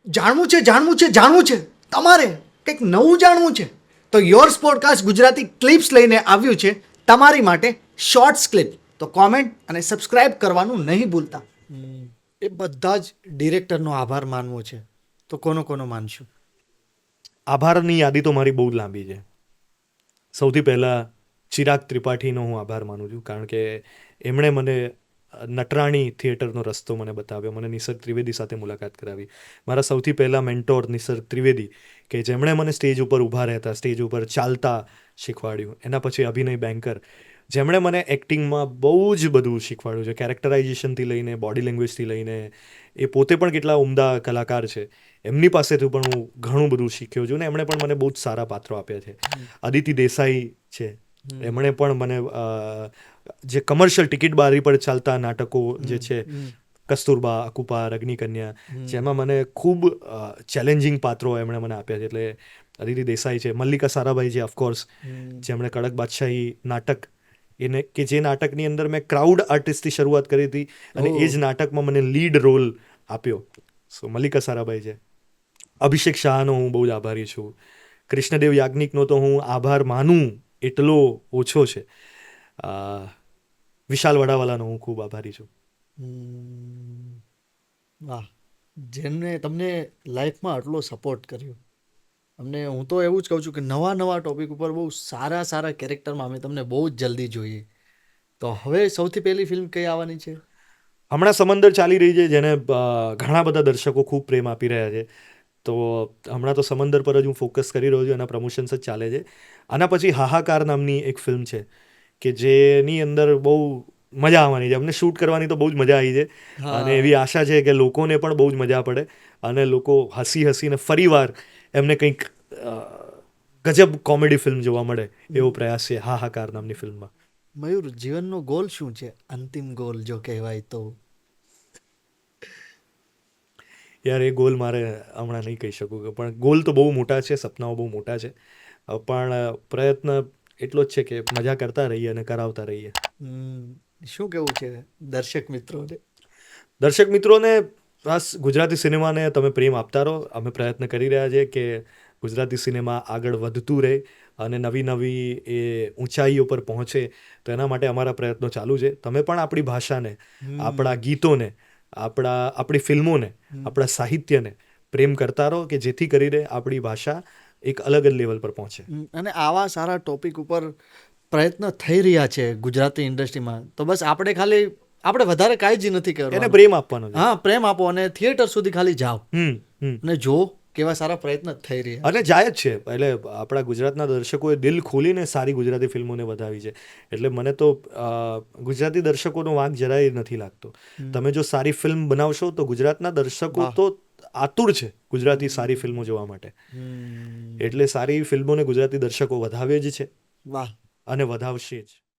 જાણવું છે તમારે કંઈક નવું જાણવું છે તો યોર્સ પોડકાસ્ટ ગુજરાતી ક્લિપ્સ લઈને આવ્યું છે તમારી માટે શોર્ટ્સ ક્લિપ. તો કોમેન્ટ અને સબસ્ક્રાઇબ કરવાનું નહીં ભૂલતા. એ બધા જ ડિરેક્ટરનો આભાર માનવો છે તો કોનો માનશું? આભારની યાદી તો મારી બહુ જ લાંબી છે. સૌથી પહેલાં ચિરાગ ત્રિપાઠીનો હું આભાર માનું છું, કારણ કે એમણે મને નટરાણી થિયેટરનો રસ્તો મને બતાવ્યો, મને નિસર્ગ ત્રિવેદી સાથે મુલાકાત કરાવી. મારા સૌથી પહેલાં મેન્ટોર નિસર્ગ ત્રિવેદી, કે જેમણે મને સ્ટેજ ઉપર ઊભા રહેતા, સ્ટેજ ઉપર ચાલતા શીખવાડ્યું. એના પછી અભિનય બેંકર, જેમણે મને એક્ટિંગમાં બહુ જ બધું શીખવાડ્યું છે, કેરેક્ટરાઇઝેશનથી લઈને બોડી લેંગ્વેજથી લઈને. એ પોતે પણ કેટલા ઉમદા કલાકાર છે, એમની પાસેથી પણ હું ઘણું બધું શીખ્યો છું ને એમણે પણ મને બહુ જ સારા પાત્રો આપ્યા છે. અદિતિ દેસાઈ છે, એમણે પણ મને જે કમર્શિયલ ટિકિટ બારી પર ચાલતા નાટકો જે છે, કસ્તુરબા, અકુપાર, અગ્નિકન્યા, જેમાં મને ખૂબ ચેલેન્જિંગ પાત્રો એમણે મને આપ્યા છે. એટલે અદિતિ દેસાઈ છે. મલ્લિકા સારાભાઈ છે, ઓફકોર્સ, જેમણે કડક બાદશાહી નાટક, એને કે જે નાટકની અંદર મેં ક્રાઉડ આર્ટિસ્ટથી શરૂઆત કરી હતી અને એ જ નાટકમાં મને લીડ રોલ આપ્યો. સો મલ્લિકા સારાભાઈ છે. અભિષેક શાહનો હું બહુ જ આભારી છું. કૃષ્ણદેવ યાજ્ઞિકનો તો હું આભાર માનું એટલો ઓછો છે. વિશાલ વડાવાલાનો હું ખૂબ આભારી છું. વાહ, જેમને તમને લાઈફમાં આટલો સપોર્ટ કર્યો. અમને, હું તો એવું જ કહું છું કે નવા ટોપિક ઉપર બહુ સારા કેરેક્ટરમાં અમે તમને બહુ જ જલ્દી જોઈએ. તો હવે સૌથી પહેલી ફિલ્મ કઈ આવવાની છે? હમણાં સમંદર ચાલી રહી છે, જેને ઘણા બધા દર્શકો ખૂબ પ્રેમ આપી રહ્યા છે. તો હમણાં તો સમંદર પર જ હું ફોકસ કરી રહ્યો છું, એના પ્રમોશન્સ જ ચાલે છે. આના પછી હાહાકાર નામની એક ફિલ્મ છે કે જેની અંદર બહુ મજા આવવાની છે. અમને શૂટ કરવાની તો બહુ જ મજા આવી છે અને એવી આશા છે કે લોકોને પણ બહુ જ મજા પડે અને લોકો હસીને ફરીવાર એમને કંઈક ગજબ કોમેડી ફિલ્મ જોવા મળે એવો પ્રયાસ છે હાહાકાર નામની ફિલ્મમાં. મયુર, જીવનનો ગોલ શું છે? અંતિમ ગોલ જો કહેવાય તો? યાર, એ ગોલ મારે હમણાં નહીં કહી શકું, પણ ગોલ તો બહુ મોટા છે, સપનાઓ બહુ મોટા છે, પણ પ્રયત્ન એટલો જ છે કે મજા કરતા રહીએ અને કરાવતા રહીએ. શું કેવું છે દર્શક મિત્રોને? દર્શક મિત્રોને બસ ગુજરાતી સિનેમાને તમે પ્રેમ આપતા રહો. અમે પ્રયત્ન કરી રહ્યા છીએ કે ગુજરાતી સિનેમા આગળ વધતું રહે અને નવી એ ઊંચાઈઓ પર પહોંચે. તો એના માટે અમારા પ્રયત્નો ચાલુ છે. તમે પણ આપણી ભાષાને, આપણા ગીતોને, આપણી ફિલ્મોને, આપણા સાહિત્યને પ્રેમ કરતા રહો, કે જેથી કરીને આપણી ભાષા એક અલગ જ લેવલ પર પહોંચે. અને આવા સારા ટોપિક ઉપર પ્રયત્ન થઈ રહ્યા છે ગુજરાતી ઇન્ડસ્ટ્રીમાં. તો બસ આપણે વધારે કાંઈ જ નથી કરવાનું, એને પ્રેમ આપવાનો છે. હા, પ્રેમ આપો અને થિયેટર સુધી ખાલી જાઓ અને જો કેવા સારા પ્રયત્ન થઈ રહ્યા અને જાય જ છે. એટલે આપણા ગુજરાતના દર્શકોએ દિલ ખોલીને સારી ગુજરાતી ફિલ્મોને વધાવી છે. એટલે મને તો ગુજરાતી દર્શકોનો વાંક જરાય નથી લાગતો. તમે જો સારી ફિલ્મ બનાવશો તો ગુજરાતના દર્શકો તો આતુર છે ગુજરાતી સારી ફિલ્મો જોવા માટે. એટલે સારી ફિલ્મોને ગુજરાતી દર્શકો વધાવે જ છે. વાહ, અને વધાવશે જ.